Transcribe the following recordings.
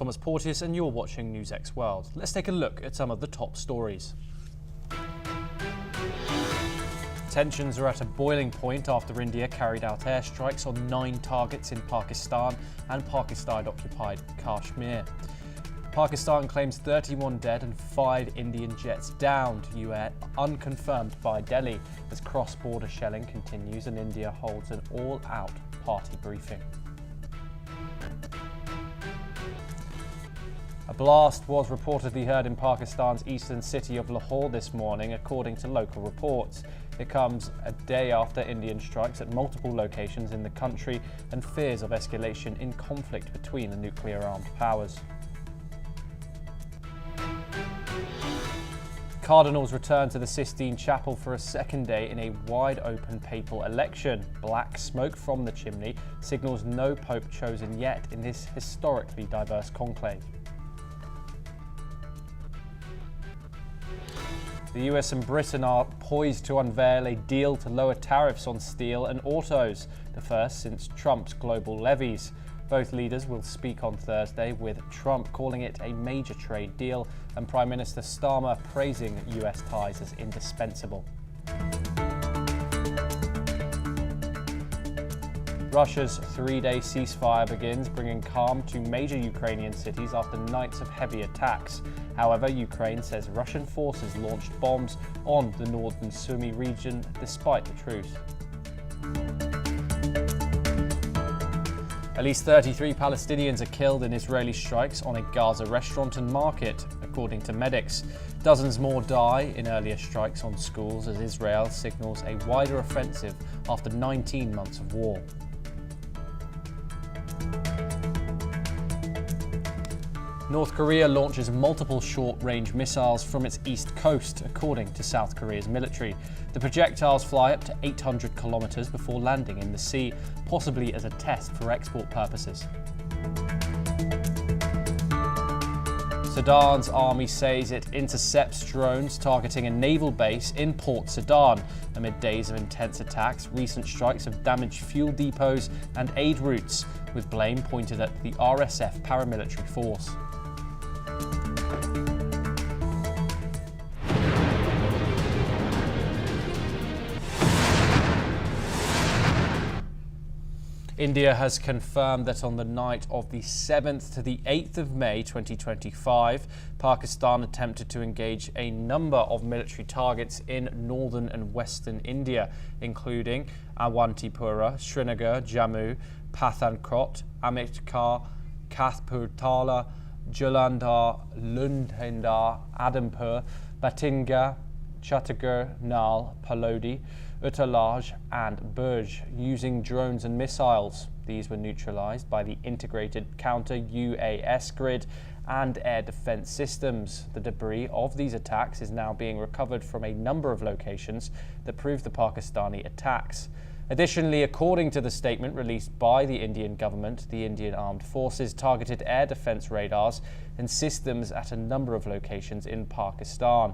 Thomas Porteous and you're watching NewsX World. Let's take a look at some of the top stories. Tensions are at a boiling point after India carried out airstrikes on 9 targets in Pakistan and Pakistan-occupied Kashmir. Pakistan claims 31 dead and 5 Indian jets downed, UN unconfirmed by Delhi, as cross-border shelling continues and India holds an all-out party briefing. A blast was reportedly heard in Pakistan's eastern city of Lahore this morning, according to local reports. It comes a day after Indian strikes at multiple locations in the country and fears of escalation in conflict between the nuclear-armed powers. Cardinals return to the Sistine Chapel for a second day in a wide-open papal election. Black smoke from the chimney signals no pope chosen yet in this historically diverse conclave. The US and Britain are poised to unveil a deal to lower tariffs on steel and autos, the first since Trump's global levies. Both leaders will speak on Thursday, with Trump calling it a major trade deal and Prime Minister Starmer praising US ties as indispensable. Russia's 3-day ceasefire begins, bringing calm to major Ukrainian cities after nights of heavy attacks. However, Ukraine says Russian forces launched bombs on the northern Sumy region despite the truce. At least 33 Palestinians are killed in Israeli strikes on a Gaza restaurant and market, according to medics. Dozens more die in earlier strikes on schools as Israel signals a wider offensive after 19 months of war. North Korea launches multiple short-range missiles from its east coast, according to South Korea's military. The projectiles fly up to 800 kilometers before landing in the sea, possibly as a test for export purposes. Sudan's army says it intercepts drones targeting a naval base in Port Sudan. Amid days of intense attacks, recent strikes have damaged fuel depots and aid routes, with blame pointed at the RSF paramilitary force. India has confirmed that on the night of the 7th to the 8th of May 2025, Pakistan attempted to engage a number of military targets in northern and western India, including Awantipura, Srinagar, Jammu, Pathankot, Ambedkar, Kathpurtala, Jalandhar, Lundhindar, Adampur, Bathinga, Chhattisgarh, Nal, Palodi, Uttalaj and Burj using drones and missiles. These were neutralized by the integrated counter-UAS grid and air defense systems. The debris of these attacks is now being recovered from a number of locations that prove the Pakistani attacks. Additionally, according to the statement released by the Indian government, the Indian Armed Forces targeted air defense radars and systems at a number of locations in Pakistan.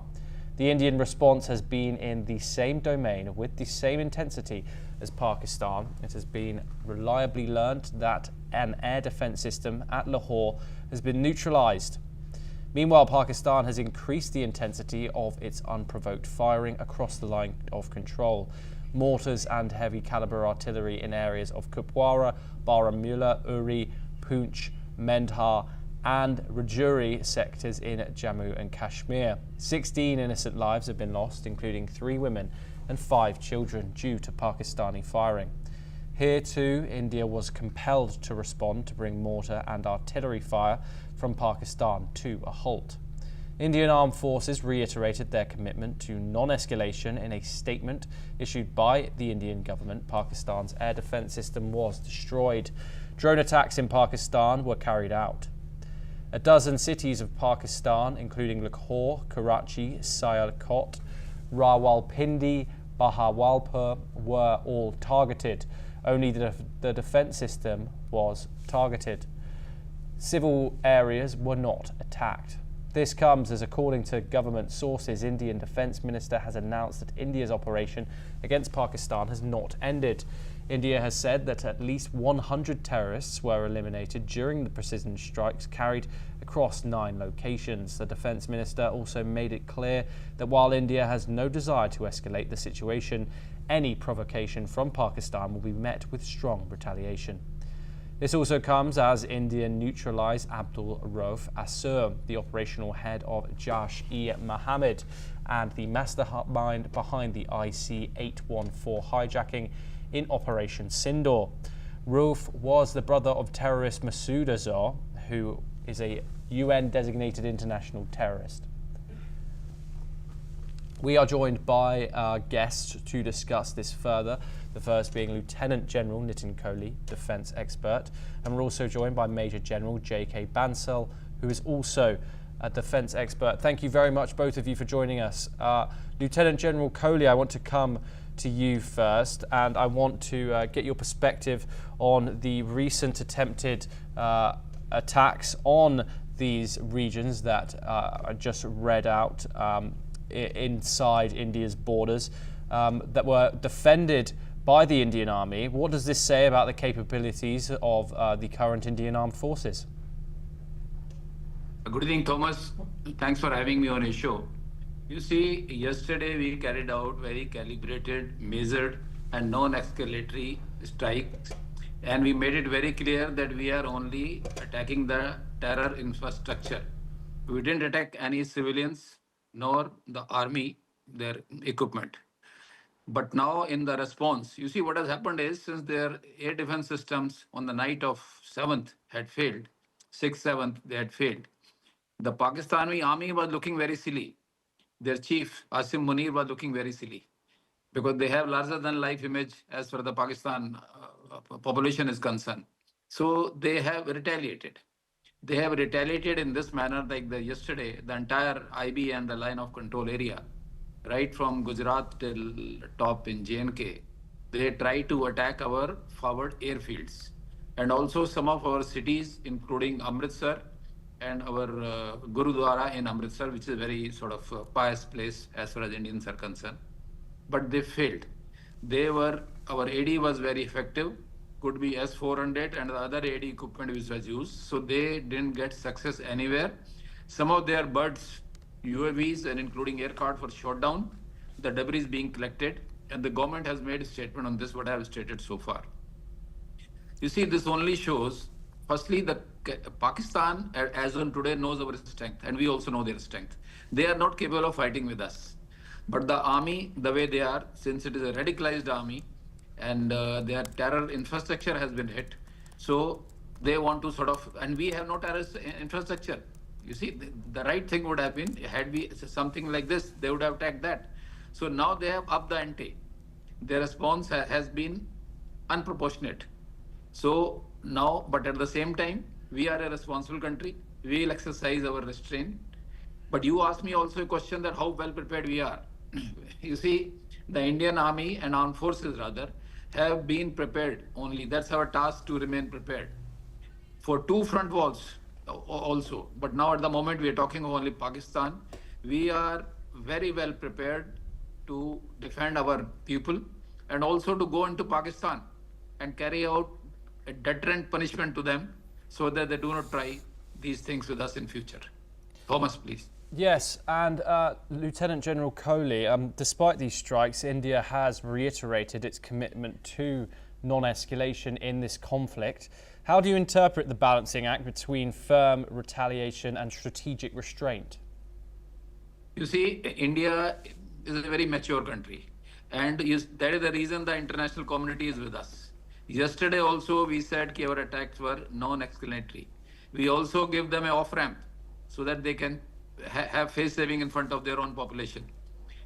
The Indian response has been in the same domain with the same intensity as Pakistan. It has been reliably learnt that an air defense system at Lahore has been neutralized. Meanwhile, Pakistan has increased the intensity of its unprovoked firing across the line of control. Mortars and heavy caliber artillery in areas of Kupwara, Baramulla, Uri, Poonch, Mendhar and Rajouri sectors in Jammu and Kashmir. 16 innocent lives have been lost, including 3 women and 5 children, due to Pakistani firing. Here too, India was compelled to respond to bring mortar and artillery fire from Pakistan to a halt. Indian armed forces reiterated their commitment to non-escalation in a statement issued by the Indian government. Pakistan's air defense system was destroyed. Drone attacks in Pakistan were carried out. A dozen cities of Pakistan, including Lahore, Karachi, Sialkot, Rawalpindi, Bahawalpur, were all targeted. Only the defense system was targeted. Civil areas were not attacked. This comes as, according to government sources, Indian Defence Minister has announced that India's operation against Pakistan has not ended. India has said that at least 100 terrorists were eliminated during the precision strikes carried across 9 locations. The defence minister also made it clear that while India has no desire to escalate the situation, any provocation from Pakistan will be met with strong retaliation. This also comes as India neutralised Abdul Rauf Asur, the operational head of Jaish-e-Mohammed and the mastermind behind the IC-814 hijacking in Operation Sindoor. Rauf was the brother of terrorist Masood Azhar, who is a UN-designated international terrorist. We are joined by our guests to discuss this further, the first being Lieutenant General Nitin Kohli, defence expert, and we're also joined by Major General J.K. Bansal, who is also a defence expert. Thank you very much, both of you, for joining us. Lieutenant General Kohli, I want to come to you first, and I want to get your perspective on the recent attempted attacks on these regions that I just read out inside India's borders that were defended by the Indian Army. What does this say about the capabilities of the current Indian Armed Forces? Good evening, Thomas. Thanks for having me on your show. You see, yesterday we carried out very calibrated, measured, and non-escalatory strikes, and we made it very clear that we are only attacking the terror infrastructure. We didn't attack any civilians nor the army, their equipment. But now in the response, you see what has happened is since their air defense systems on the night of 7th had failed, 6th, 7th, they had failed. The Pakistani army was looking very silly. Their chief, Asim Munir, was looking very silly because they have larger than life image as far as the Pakistan population is concerned. So they have retaliated. They have retaliated in this manner, like yesterday, the entire IB and the line of control area, right from Gujarat till top in J&K, they try to attack our forward airfields and also some of our cities, including Amritsar and our Gurudwara in Amritsar, which is a very sort of pious place as far as Indians are concerned. But they failed. Our AD was very effective, could be S-400 and the other AD equipment which was used. So they didn't get success anywhere. Some of their birds, UAVs and including air card were shot down, the debris is being collected, and the government has made a statement on this, what I have stated so far. You see, this only shows, firstly, the Pakistan, as on today, knows our strength, and we also know their strength. They are not capable of fighting with us. But the army, the way they are, since it is a radicalized army, and their terror infrastructure has been hit, so they want to sort of, and we have no terrorist infrastructure. You see, the right thing would have been, had we something like this, they would have attacked that. So now they have upped the ante. Their response has been unproportionate. So now, but at the same time, we are a responsible country. We will exercise our restraint. But you asked me also a question that how well prepared we are. You see, the Indian Army and Armed Forces rather have been prepared only. That's our task, to remain prepared. For 2 front walls also. But now at the moment we are talking of only Pakistan. We are very well prepared to defend our people and also to go into Pakistan and carry out a deterrent punishment to them so that they do not try these things with us in future. Thomas, please. Yes, and Lieutenant General Kohli, despite these strikes, India has reiterated its commitment to non-escalation in this conflict. How do you interpret the balancing act between firm retaliation and strategic restraint? You see, India is a very mature country, and that is the reason the international community is with us. Yesterday also we said that our attacks were non-escalatory. We also give them an off-ramp so that they can have face saving in front of their own population.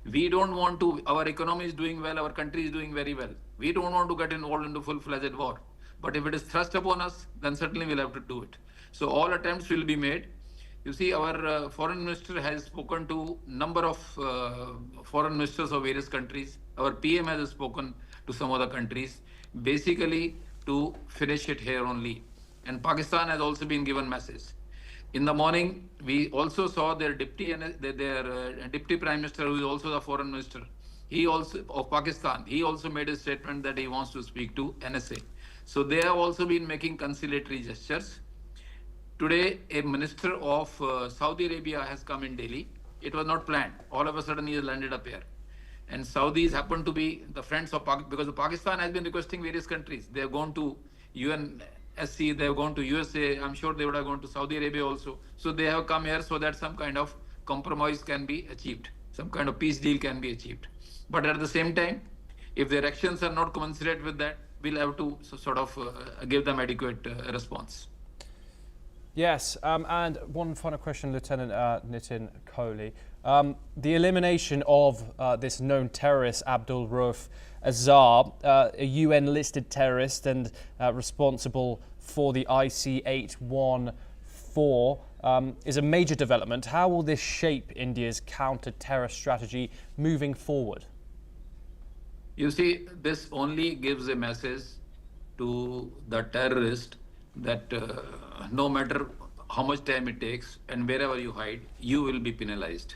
We don't want to, our economy is doing well, our country is doing very well. We don't want to get involved into full-fledged war. But if it is thrust upon us, then certainly we'll have to do it. So all attempts will be made. You see, our foreign minister has spoken to number of foreign ministers of various countries. Our PM has spoken to some other countries, basically to finish it here only. And Pakistan has also been given message. In the morning, we also saw their deputy prime minister, who is also the foreign minister, he also of Pakistan, he also made a statement that he wants to speak to NSA. So they have also been making conciliatory gestures. Today, a minister of Saudi Arabia has come in Delhi. It was not planned. All of a sudden, he has landed up here. And Saudis happen to be the friends of Pakistan, because Pakistan has been requesting various countries. They have gone to UNSC, they have gone to USA. I'm sure they would have gone to Saudi Arabia also. So they have come here so that some kind of compromise can be achieved, some kind of peace deal can be achieved. But at the same time, if their actions are not commensurate with that, we'll have to sort of give them adequate response. Yes, and one final question, Lieutenant Nitin Kohli. The elimination of this known terrorist, Abdul Rauf Azhar, a UN-listed terrorist and responsible for the IC 814, is a major development. How will this shape India's counter-terror strategy moving forward? You see, this only gives a message to the terrorist that no matter how much time it takes and wherever you hide, you will be penalized.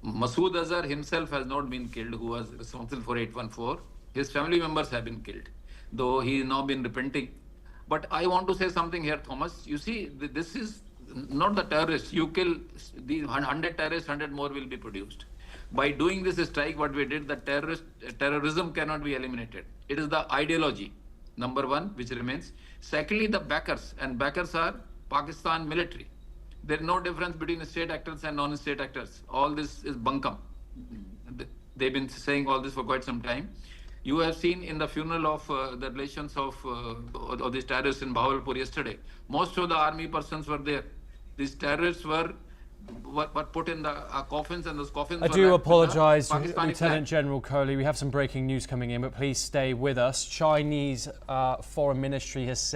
Masood Azhar himself has not been killed, who was responsible for 814. His family members have been killed, though he has now been repenting. But I want to say something here, Thomas. You see, this is not the terrorists. You kill these 100 terrorists, 100 more will be produced. By doing this strike, what we did, the terrorism cannot be eliminated. It is the ideology, number one, which remains. Secondly, the backers, and backers are Pakistan military. There is no difference between state actors and non-state actors. All this is bunkum. They've been saying all this for quite some time. You have seen in the funeral of the relations of these terrorists in Bahawalpur yesterday. Most of the army persons were there. These terrorists were put in the coffins, and those coffins I do apologise, Lieutenant General Kohli. We have some breaking news coming in, but please stay with us. Chinese Foreign Ministry has said